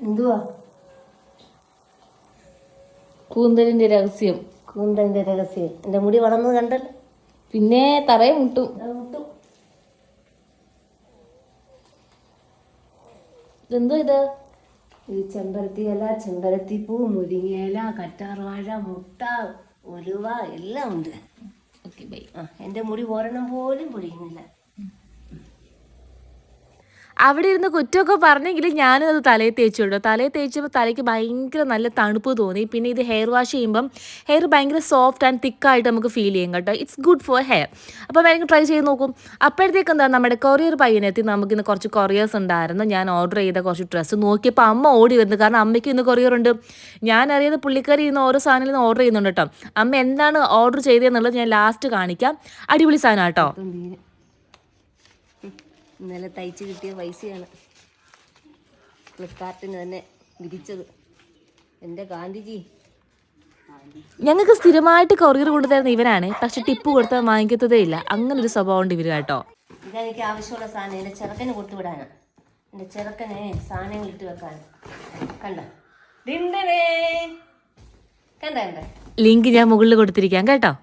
എന്തുവാ? കൂന്തലിന്റെ രഹസ്യം. കൂന്തലിന്റെ രഹസ്യം. എന്റെ മുടി വളർന്നത് കണ്ടല്ലോ. പിന്നെ തറയെ മുട്ടും. ഇതെന്തോ ഇത്? ഈ ചെമ്പരത്തി ഇല, ചെമ്പരത്തിപ്പൂ, മുരിങ്ങയില, കറ്റാർവാഴ, മുട്ട, ഉലുവ എല്ലാം ഉണ്ട്. Okay bye. എന്റെ മുടി ഒരെണ്ണം പോലും പൊഴിയുന്നില്ല. അവിടെ ഇരുന്ന് കുറ്റമൊക്കെ പറഞ്ഞെങ്കിൽ ഞാനും അത് തലയിൽ തേച്ചു കേട്ടോ. തലയിൽ തേച്ചപ്പോൾ തലയ്ക്ക് ഭയങ്കര നല്ല തണുപ്പ് തോന്നി. പിന്നെ ഇത് ഹെയർ വാഷ് ചെയ്യുമ്പം ഹെയർ ഭയങ്കര സോഫ്റ്റ് ആൻഡ് തിക്കായിട്ട് നമുക്ക് ഫീൽ ചെയ്യും കേട്ടോ. It's good for hair. അപ്പോൾ വേണമെങ്കിൽ ട്രൈ ചെയ്ത് നോക്കും. അപ്പോഴത്തേക്ക് എന്താ നമ്മുടെ കൊറിയർ പയ്യനെത്തി. നമുക്കിന്ന് കുറച്ച് കൊറിയേഴ്സ് ഉണ്ടായിരുന്നു. ഞാൻ ഓർഡർ ചെയ്ത കുറച്ച് ഡ്രസ്സ് നോക്കിയപ്പോൾ അമ്മ ഓടി വരുന്നു. കാരണം അമ്മയ്ക്ക് ഇന്ന് കൊറിയർ ഉണ്ട്. ഞാൻ അറിയാതെ പുള്ളിക്കാരി ഇന്ന് ഓരോ സാധനങ്ങളിൽ നിന്ന് ഓർഡർ ചെയ്യുന്നുണ്ട് കേട്ടോ. അമ്മ എന്താണ് ഓർഡർ ചെയ്തതെന്നുള്ളത് ഞാൻ ലാസ്റ്റ് കാണിക്കാം. അടിപൊളി സാധനം കേട്ടോ. ഇന്നലെ തയ്ച്ച് കിട്ടിയ പൈസയാണ് ഫ്ലിപ്കാർട്ടിന് തന്നെ വിരിച്ചത്. എൻ്റെ ഗാന്ധിജി. ഞങ്ങൾക്ക് സ്ഥിരമായിട്ട് കൊറിയർ കൊണ്ടുതരുന്ന ഇവരാണ്. പക്ഷെ ടിപ്പ് കൊടുത്താൽ വാങ്ങിക്കത്തതേ ഇല്ല. അങ്ങനെ ഒരു സ്വഭാവം ഉണ്ട് ഇവർ കേട്ടോ. ഇതെനിക്ക് ആവശ്യമുള്ള സാധനം എൻ്റെ ചെറുക്കന് കൊടുത്തുവിടാനാണ്. എൻ്റെ ചെറുക്കനെ സാധനങ്ങൾ ഇട്ട് വെക്കാൻ. കണ്ട കണ്ട ലിങ്ക് ഞാൻ മുകളിൽ കൊടുത്തിരിക്കാം കേട്ടോ.